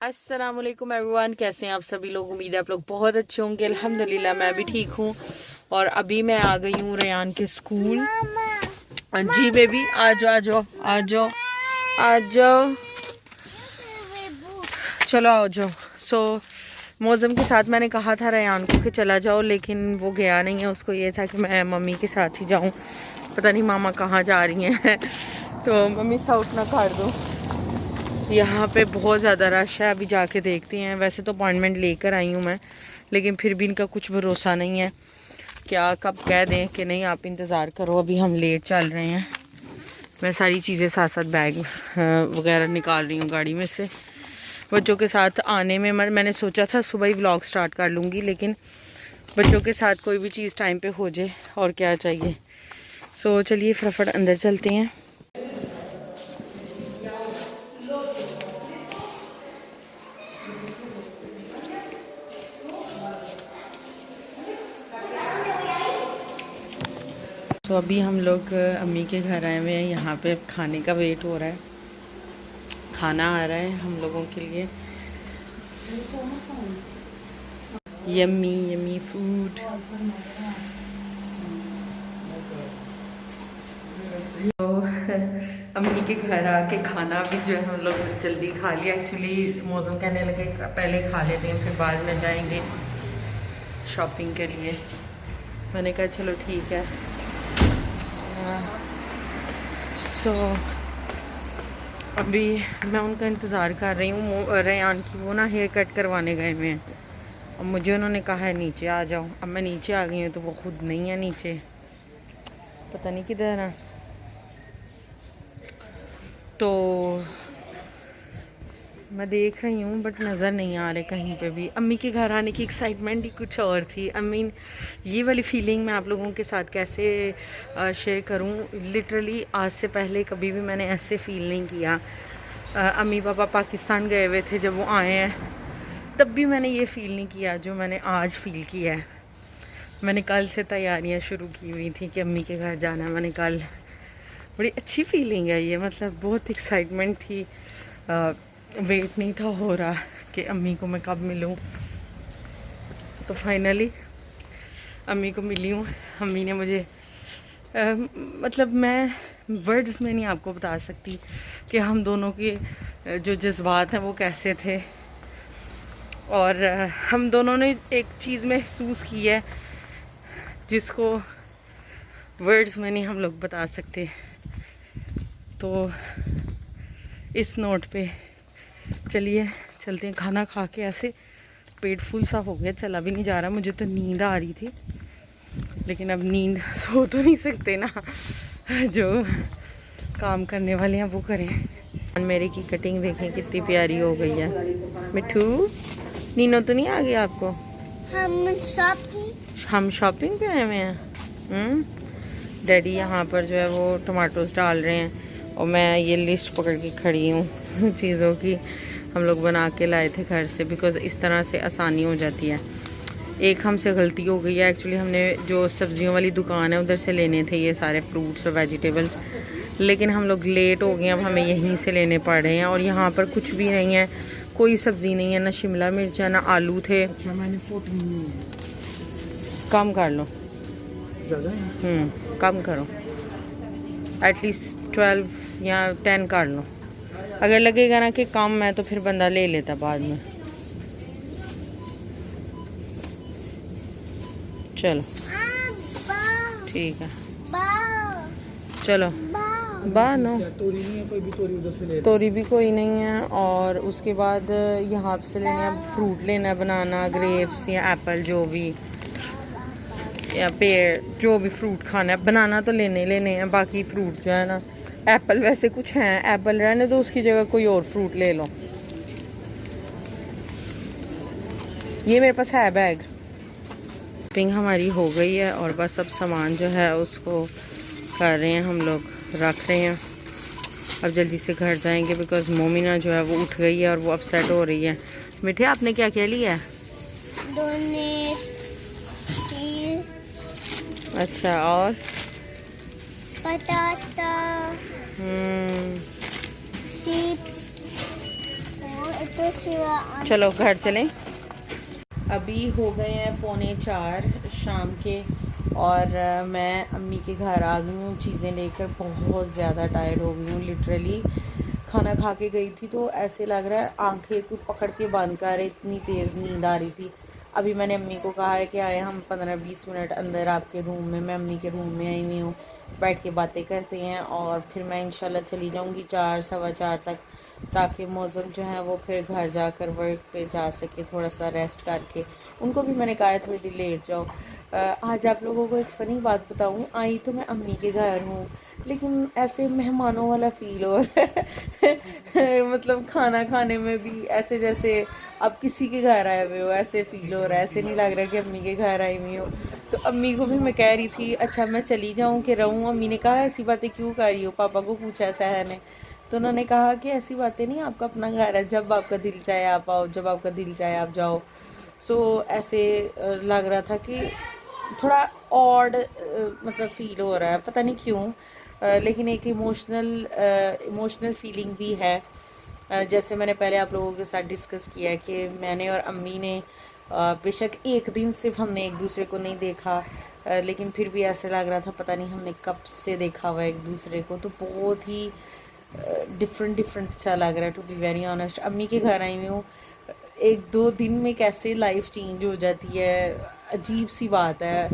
अस्सलामुअलैकुम एवरीवन, कैसे हैं आप सभी लोग। उम्मीद है आप लोग बहुत अच्छे होंगे। अल्हम्दुलिल्लाह मैं भी ठीक हूँ। और अभी मैं आ गई हूँ रेयान के स्कूल। जी बेबी, आ जाओ आ जाओ आ जाओ आ जाओ, चलो आओ जाओ। मौज़म के साथ मैंने कहा था रेयान को कि चला जाओ, लेकिन वो गया नहीं है। उसको ये था कि मैं मम्मी के साथ ही जाऊँ। पता नहीं मामा कहाँ जा रही हैं तो मम्मी साउथ ना कर दो। यहाँ पे बहुत ज़्यादा रश है, अभी जाके देखते हैं। वैसे तो अपॉइंटमेंट लेकर आई हूँ मैं, लेकिन फिर भी इनका कुछ भरोसा नहीं है। क्या कब कह दें कि नहीं आप इंतज़ार करो, अभी हम लेट चल रहे हैं। मैं सारी चीज़ें साथ साथ बैग वगैरह निकाल रही हूँ गाड़ी में से। बच्चों के साथ आने में मैंने सोचा था सुबह ही व्लॉग स्टार्ट कर लूँगी, लेकिन बच्चों के साथ कोई भी चीज़ टाइम पे हो जाए और क्या चाहिए। चलिए फटाफट अंदर चलते हैं। तो अभी हम लोग अम्मी के घर आए हुए हैं। यहाँ पे खाने का वेट हो रहा है, खाना आ रहा है हम लोगों के लिए। Yummy yummy food. तो अम्मी के घर आके खाना भी जो है हम लोग जल्दी खा लिया। एक्चुअली मौसम कहने लगे पहले खा लेते हैं, फिर बाद में जाएंगे शॉपिंग के लिए। मैंने कहा चलो ठीक है। अभी मैं उनका इंतज़ार कर रही हूँ। रेयान की वो ना हेयर कट करवाने गए हुए हैं। अब मुझे उन्होंने कहा है नीचे आ जाओ। अब मैं नीचे आ गई हूँ तो वो खुद नहीं है नीचे, पता नहीं किधर है। तो मैं देख रही हूँ बट नज़र नहीं आ रहे कहीं पे भी। अम्मी के घर आने की एक्साइटमेंट ही कुछ और थी। ये वाली फीलिंग मैं आप लोगों के साथ कैसे शेयर करूँ। लिटरली आज से पहले कभी भी मैंने ऐसे फील नहीं किया। अम्मी पापा पाकिस्तान गए हुए थे, जब वो आए हैं तब भी मैंने ये फ़ील नहीं किया जो मैंने आज फ़ील किया है। मैंने कल से तैयारियाँ शुरू की हुई थी कि अम्मी के घर जाना है। मैंने कल, बड़ी अच्छी फीलिंग है ये, मतलब बहुत एक्साइटमेंट थी। वेट नहीं था हो रहा कि अम्मी को मैं कब मिलूं। तो फाइनली अम्मी को मिली हूँ। अम्मी ने मुझे मतलब मैं वर्ड्स में नहीं आपको बता सकती कि हम दोनों के जो जज्बात हैं वो कैसे थे। और हम दोनों ने एक चीज़ महसूस की है जिसको वर्ड्स में नहीं हम लोग बता सकते। तो इस नोट पे चलिए चलते हैं। खाना खा के ऐसे पेट फुल सा हो गया, चला भी नहीं जा रहा। मुझे तो नींद आ रही थी, लेकिन अब नींद सो तो नहीं सकते ना, जो काम करने वाले हैं वो करें। मेरे की कटिंग देखें कितनी प्यारी हो गई है। मिठू, नीनो तो नहीं आ गया आपको? हम शॉपिंग पे आए हुए हैं। डैडी यहाँ पर जो है वो टमाटोस डाल रहे हैं और मैं ये लिस्ट पकड़ के खड़ी हूँ चीज़ों की। हम लोग बना के लाए थे घर से, बिकॉज़ इस तरह से आसानी हो जाती है। एक हमसे गलती हो गई है। एक्चुअली हमने जो सब्जियों वाली दुकान है उधर से लेने थे ये सारे फ्रूट्स और वेजिटेबल्स, लेकिन हम लोग लेट हो गए। अब हमें यहीं से लेने पड़ रहे हैं और यहाँ पर कुछ भी नहीं है, कोई सब्ज़ी नहीं है, ना शिमला मिर्च है ना आलू थे। कम कर लो, कम करो, एटलीस्ट 12 या 10 कर लो। अगर लगेगा ना कि कम है तो फिर बंदा ले लेता बाद में। चलो ठीक है, चलो नो तोरी नहीं है, कोई भी तोरी उधर से ले, तोरी भी कोई नहीं है। और उसके बाद यहाँ से लेना है फ्रूट, लेना है बनाना, ग्रेप्स या एप्पल, जो भी या पेड़, जो भी फ्रूट खाना है। बनाना तो लेने हैं, बाकी फ्रूट जो है ना, एप्पल वैसे कुछ हैं, एप्पल रहने दो, उसकी जगह कोई और फ्रूट ले लो। ये मेरे पास है बैग। शॉपिंग हमारी हो गई है और बस अब सामान जो है उसको कर रहे हैं हम लोग, रख रहे हैं। अब जल्दी से घर जाएंगे बिकॉज़ मोमिना जो है वो उठ गई है और वो अपसेट हो रही है। मीठे, आपने क्या क्या लिया है? अच्छा, और पटाटा, चिप्स चलो घर चलें। अभी हो गए हैं 3:45 शाम के और मैं अम्मी के घर आ गई हूँ चीज़ें लेकर। बहुत ज़्यादा टायर्ड हो गई हूँ लिटरली। खाना खा के गई थी तो ऐसे लग रहा है आंखें कुछ पकड़ के बंद कर, इतनी तेज़ नींद आ रही थी। अभी मैंने अम्मी को कहा है कि आए हम 15-20 मिनट अंदर आपके रूम में, मैं अम्मी के रूम में आई हुई हूँ, बैठ के बातें करते हैं और फिर मैं इंशाल्लाह चली जाऊँगी 4-4:15 तक, ताकि मौसम जो है वो फिर घर जाकर वर्क पे जा सके, थोड़ा सा रेस्ट करके। उनको भी मैंने कहा है थोड़ी देर लेट जाओ। आज आप लोगों को एक फ़नी बात बताऊँ, आई तो मैं अम्मी के घर हूँ लेकिन ऐसे मेहमानों वाला फ़ील हो रहा है मतलब खाना खाने में भी ऐसे जैसे अब किसी के घर आए हुए हो, ऐसे फ़ील हो रहा है। ऐसे नहीं लग रहा कि अम्मी के घर आई हुई हो। तो अम्मी को भी मैं कह रही थी अच्छा मैं चली जाऊँ कि रहूँ। अम्मी ने कहा ऐसी बातें क्यों कर रही हो, पापा को पूछा सहर ने, तो उन्होंने कहा कि ऐसी बातें नहीं, आपका अपना घर है, जब आपका दिल चाहे आप आओ, जब आपका दिल चाहे आप जाओ। सो ऐसे लग रहा था कि थोड़ा ऑड मतलब फ़ील हो रहा है, पता नहीं क्यों। लेकिन एक इमोशनल फीलिंग भी है। जैसे मैंने पहले आप लोगों के साथ डिस्कस किया कि मैंने और अम्मी ने बेशक एक दिन सिर्फ हमने एक दूसरे को नहीं देखा, लेकिन फिर भी ऐसे लग रहा था पता नहीं हमने कब से देखा हुआ एक दूसरे को। तो बहुत ही डिफरेंट सा लग रहा है टू बी वेरी ऑनेस्ट। अम्मी के घर आई हुई हूँ, 1-2 दिन में कैसे लाइफ चेंज हो जाती है, अजीब सी बात है।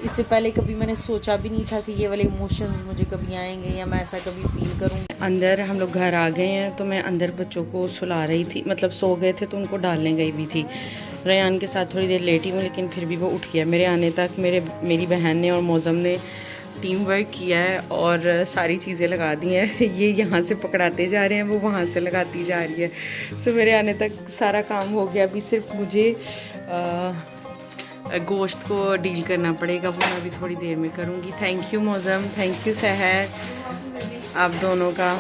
इससे पहले कभी मैंने सोचा भी नहीं था कि ये वाले इमोशंस मुझे कभी आएंगे या मैं ऐसा कभी फील करूँगी। अंदर हम लोग घर आ गए हैं तो मैं अंदर बच्चों को सुला रही थी, मतलब सो गए थे तो उनको डालने गई भी थी। रेयान के साथ थोड़ी देर लेटी हूँ लेकिन फिर भी वो उठ गया। मेरे आने तक मेरी बहन ने और मौज़म ने टीम वर्क किया है और सारी चीज़ें लगा दी हैं। ये यहाँ से पकड़ाते जा रहे हैं, वो वहाँ से लगाती जा रही है। सो मेरे आने तक सारा काम हो गया। अभी सिर्फ मुझे गोश्त को डील करना पड़ेगा, वो मैं अभी थोड़ी देर में करूँगी। Thank you Mauzam, thank you सहर, आप दोनों का।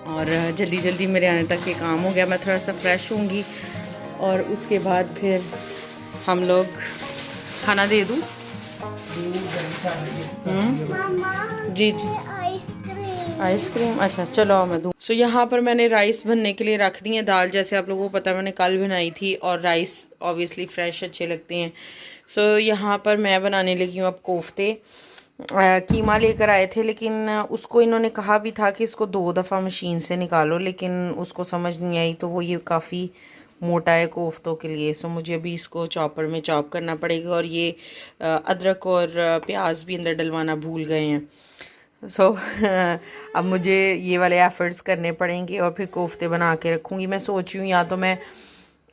और जल्दी जल्दी मेरे आने तक ये काम हो गया। मैं थोड़ा सा फ्रेश होंगी और उसके बाद फिर हम लोग खाना दे दूँ। जी जी आइसक्रीम, अच्छा चलो मैं दूँ। सो यहाँ पर मैंने राइस बनने के लिए रख दी है। दाल जैसे आप लोगों को पता है मैंने कल बनाई थी और राइस ऑब्वियसली फ्रेश अच्छे लगते हैं। सो यहाँ पर मैं बनाने लगी हूँ अब कोफ्ते। कीमा लेकर आए थे लेकिन उसको इन्होंने कहा भी था कि इसको 2 दफ़ा मशीन से निकालो, लेकिन उसको समझ नहीं आई तो वो ये काफ़ी मोटा है कोफ्तों के लिए। सो मुझे अभी इसको चॉपर में चॉप करना पड़ेगा और ये अदरक और प्याज भी अंदर डलवाना भूल गए हैं। सो अब मुझे ये वाले एफ़र्ट्स करने पड़ेंगे और फिर कोफ्ते बना के रखूँगी। मैं सोच रही हूँ या तो मैं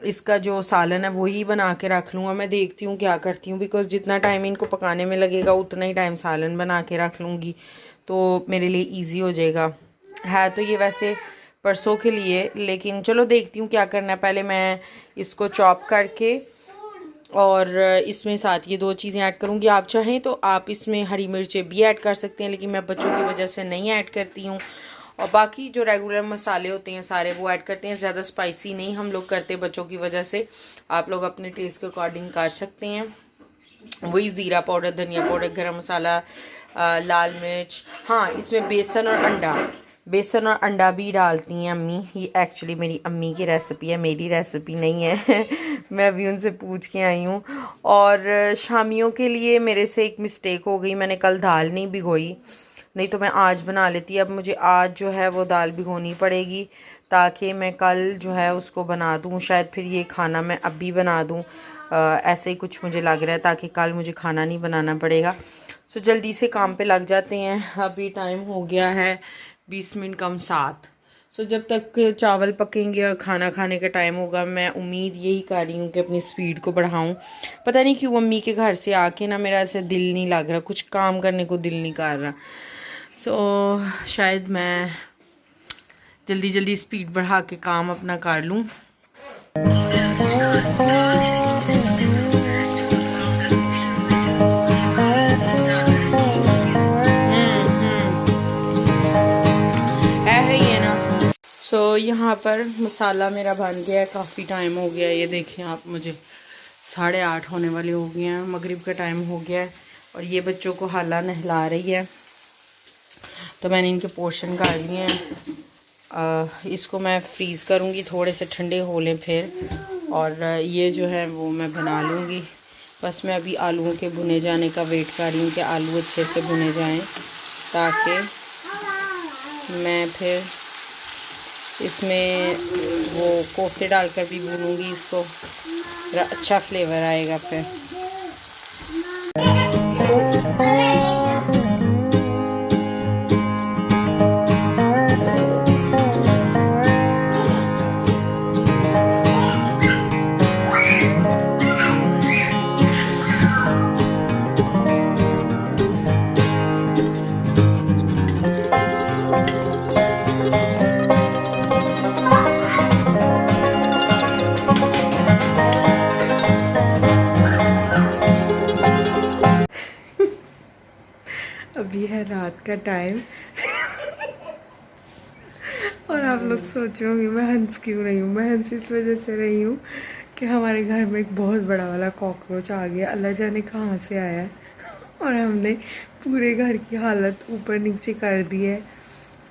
इसका जो सालन है वही बना के रख लूँगा, मैं देखती हूँ क्या करती हूँ, बिकॉज़ जितना टाइम इनको पकाने में लगेगा उतना ही टाइम सालन बना के रख लूँगी तो मेरे लिए इजी हो जाएगा। है तो ये वैसे परसों के लिए, लेकिन चलो देखती हूँ क्या करना है। पहले मैं इसको चॉप करके और इसमें साथ ये 2 चीज़ें ऐड करूँगी। आप चाहें तो आप इसमें हरी मिर्चें भी ऐड कर सकते हैं, लेकिन मैं बच्चों की वजह से नहीं ऐड करती हूँ। और बाकी जो रेगुलर मसाले होते हैं सारे वो ऐड करते हैं। ज़्यादा स्पाइसी नहीं हम लोग करते बच्चों की वजह से, आप लोग अपने टेस्ट के अकॉर्डिंग कर सकते हैं। वही ज़ीरा पाउडर, धनिया पाउडर, गरम मसाला, लाल मिर्च। हाँ, इसमें बेसन और अंडा भी डालती हैं अम्मी। ये एक्चुअली मेरी अम्मी की रेसिपी है, मेरी रेसिपी नहीं है मैं अभी उनसे पूछ के आई हूँ। और शामियों के लिए मेरे से एक मिस्टेक हो गई, मैंने कल दाल नहीं भिगोई, नहीं तो मैं आज बना लेती। अब मुझे आज जो है वो दाल भिगोनी पड़ेगी ताकि मैं कल जो है उसको बना दूँ। शायद फिर ये खाना मैं अभी बना दूँ, ऐसे ही कुछ मुझे लग रहा है, ताकि कल मुझे खाना नहीं बनाना पड़ेगा। सो जल्दी से काम पे लग जाते हैं। अभी टाइम हो गया है 20 मिनट कम 7। सो जब तक चावल पकेंगे और खाना खाने का टाइम होगा, मैं उम्मीद यही कर रही हूँ कि अपनी स्पीड को बढ़ाऊँ। पता नहीं क्यों मम्मी के घर से आके ना मेरा ऐसे दिल नहीं लग रहा, कुछ काम करने को दिल नहीं कर रहा। सो शायद मैं जल्दी जल्दी स्पीड बढ़ा के काम अपना कर लूँ। सो यहाँ पर मसाला मेरा बन गया है, काफ़ी टाइम हो गया है। ये देखें आप, मुझे 8:30 होने वाले हो गए हैं, मगरिब का टाइम हो गया है। और ये बच्चों को हाला नहला रही है तो मैंने इनके पोर्शन कर लिए हैं। इसको मैं फ्रीज़ करूँगी, थोड़े से ठंडे हो लें फिर। और ये जो है वो मैं बना लूँगी। बस मैं अभी आलूओं के भुने जाने का वेट कर रही हूँ कि आलू अच्छे से भुने जाएं, ताकि मैं फिर इसमें वो कोफ्ते डालकर भी भूनूँगी इसको, अच्छा फ्लेवर आएगा फिर। अभी है रात का टाइम और आप लोग सोच रहे होंगे मैं हंस क्यों रही हूँ। मैं हंस इस वजह से रही हूँ कि हमारे घर में एक बहुत बड़ा वाला कॉकरोच आ गया, अल्लाह जाने कहाँ से आया है। और हमने पूरे घर की हालत ऊपर नीचे कर दी है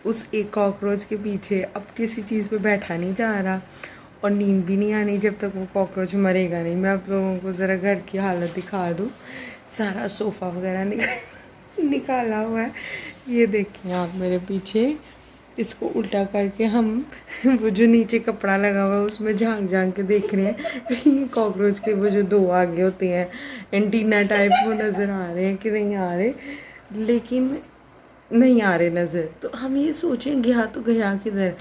उस एक कॉकरोच के पीछे। अब किसी चीज़ पे बैठा नहीं जा रहा और नींद भी नहीं आनी जब तक वो कॉकरोच मरेगा नहीं। मैं आप लोगों को ज़रा घर की हालत दिखा दूँ। सारा सोफ़ा वगैरह निकाला हुआ है, ये देखिए आप मेरे पीछे। इसको उल्टा करके हम वो जो नीचे कपड़ा लगा हुआ है उसमें झांक झांक के देख रहे हैं कॉकरोच के वो जो दो आगे होते हैं एंटीना टाइप, वो नज़र आ रहे हैं कि नहीं आ रहे, लेकिन नहीं आ रहे नज़र। तो हम ये सोचें गया तो गया किधर।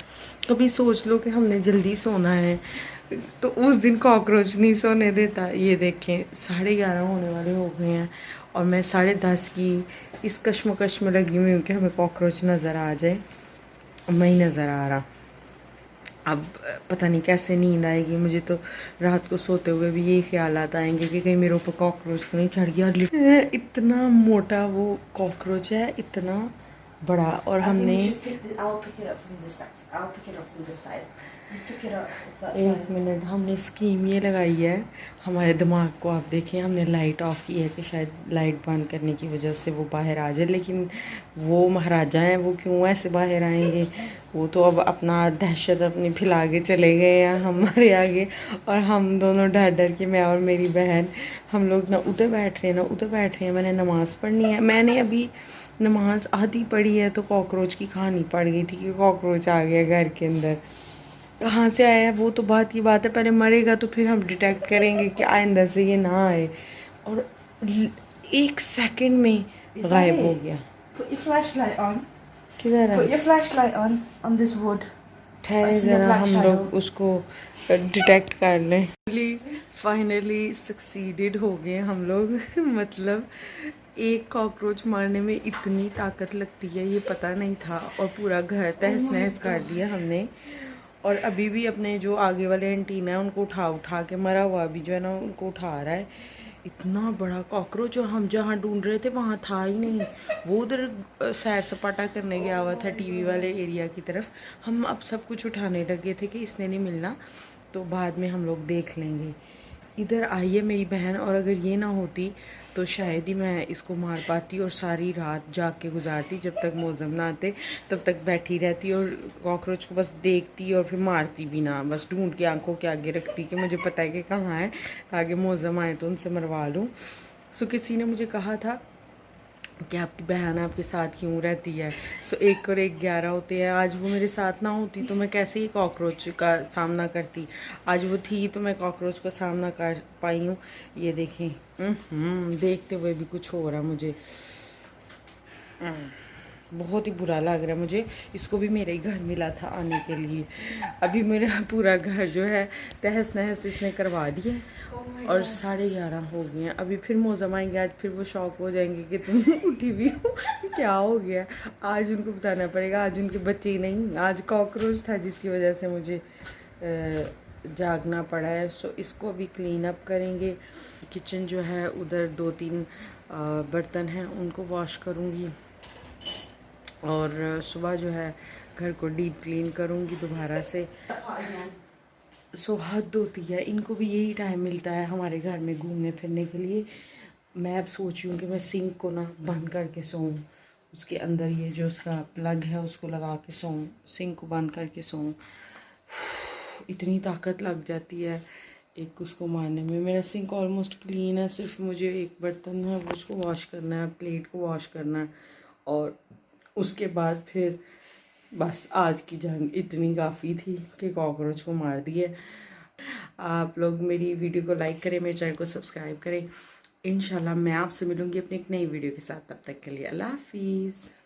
कभी सोच लो कि हमने जल्दी सोना है तो उस दिन कॉकरोच नहीं सोने देता। ये देखें 11:30 होने वाले हो गए हैं और मैं 10:30 की इस कश्मकश में लगी हुई हूँ कि हमें कॉकरोच नज़र आ जाए। नहीं नज़र आ रहा। अब पता नहीं कैसे नींद आएगी मुझे। तो रात को सोते हुए भी ये ख्यालात आएंगे कि कहीं मेरे ऊपर कॉकरोच तो नहीं चढ़ गया। इतना मोटा वो कॉकरोच है, इतना बड़ा। और हमने एक मिनट, हमने स्कीम ये लगाई है हमारे दिमाग को, आप देखें। हमने लाइट ऑफ की है कि शायद लाइट बंद करने की वजह से वो बाहर आ जाए, लेकिन वो महाराजा हैं, वो क्यों ऐसे बाहर आएंगे। वो तो अब अपना दहशत अपनी फैला के चले गए हैं हमारे आगे। और हम दोनों डर डर के, मैं और मेरी बहन, हम लोग ना उधर बैठ रहे हैं ना उधर बैठ रहे हैं। मैंने नमाज़ पढ़नी है, मैंने अभी नमाज आधी पढ़ी है तो कॉकरोच की कहानी पड़ गई थी कि कॉकरोच आ गया घर के अंदर। कहाँ से आया है वो तो बात की बात है, पहले मरेगा तो फिर हम डिटेक्ट करेंगे कि आइंदा से ये ना आए। और 1 सेकंड में गायब हो गया। Put your flashlight on. किधर है? Put your flashlight on this wood. ठहरे ज़रा, हम लोग उसको डिटेक्ट कर लें। फाइनली सक्सीडेड हो गए हम लोग। मतलब एक कॉकरोच मारने में इतनी ताकत लगती है ये पता नहीं था। और पूरा घर तहस नहस कर दिया हमने। और अभी भी अपने जो आगे वाले एंटीना है उनको उठा उठा के, मरा हुआ भी जो है ना उनको उठा रहा है। इतना बड़ा कॉकरोच, और हम जहाँ ढूंढ रहे थे वहाँ था ही नहीं। वो उधर सैर सपाटा करने गया हुआ था टीवी वाले एरिया की तरफ। हम अब सब कुछ उठाने लगे थे कि इसने नहीं मिलना तो बाद में हम लोग देख लेंगे। इधर आई है मेरी बहन, और अगर ये ना होती तो शायद ही मैं इसको मार पाती और सारी रात जाग के गुजारती। जब तक मौसम ना आते तब तक बैठी रहती और कॉकरोच को बस देखती और फिर मारती भी ना, बस ढूंढ के आंखों के आगे रखती कि मुझे पता है कि कहाँ है, ताकि मौसम आए तो उनसे मरवा लूँ। सो किसी ने मुझे कहा था कि आपकी बहन आपके साथ क्यों रहती है। सो 1 और 1 11 होते हैं। आज वो मेरे साथ ना होती तो मैं कैसे ही कॉकरोच का सामना करती। आज वो थी तो मैं कॉकरोच का सामना कर पाई हूँ। ये देखें, देखते हुए भी कुछ हो रहा मुझे, बहुत ही बुरा लग रहा है मुझे। इसको भी मेरे ही घर मिला था आने के लिए। अभी मेरा पूरा घर जो है तहस नहस इसने करवा दिया। और 11:30 हो गए हैं। अभी फिर मौसम आएंगे, आज फिर वो शौक हो जाएंगे कि तुम उठी भी हो, क्या हो गया। आज उनको बताना पड़ेगा, आज उनके बच्चे ही नहीं, आज कॉकरोच था जिसकी वजह से मुझे जागना पड़ा है। सो इसको अभी क्लीन अप करेंगे। किचन जो है उधर 2-3 बर्तन हैं उनको वॉश करूँगी। और सुबह जो है घर को डीप क्लीन करूँगी दोबारा से। सो हद होती है, इनको भी यही टाइम मिलता है हमारे घर में घूमने फिरने के लिए। मैं अब सोच रही हूँ कि मैं सिंक को ना बंद करके सोऊं, उसके अंदर ये जो उसका प्लग है उसको लगा के सोऊं, सिंक को बंद करके सोऊं। इतनी ताकत लग जाती है एक उसको मारने में। मेरा सिंक ऑलमोस्ट क्लीन है, सिर्फ मुझे एक बर्तन है वो उसको वॉश करना है, प्लेट को वॉश करना है, और उसके बाद फिर बस आज की जंग इतनी काफ़ी थी कि कॉकरोच को मार दिए। आप लोग मेरी वीडियो को लाइक करें, मेरे चैनल को सब्सक्राइब करें। इंशाल्लाह मैं आपसे मिलूँगी अपनी एक नई वीडियो के साथ। तब तक के लिए अल्लाह हाफिज़।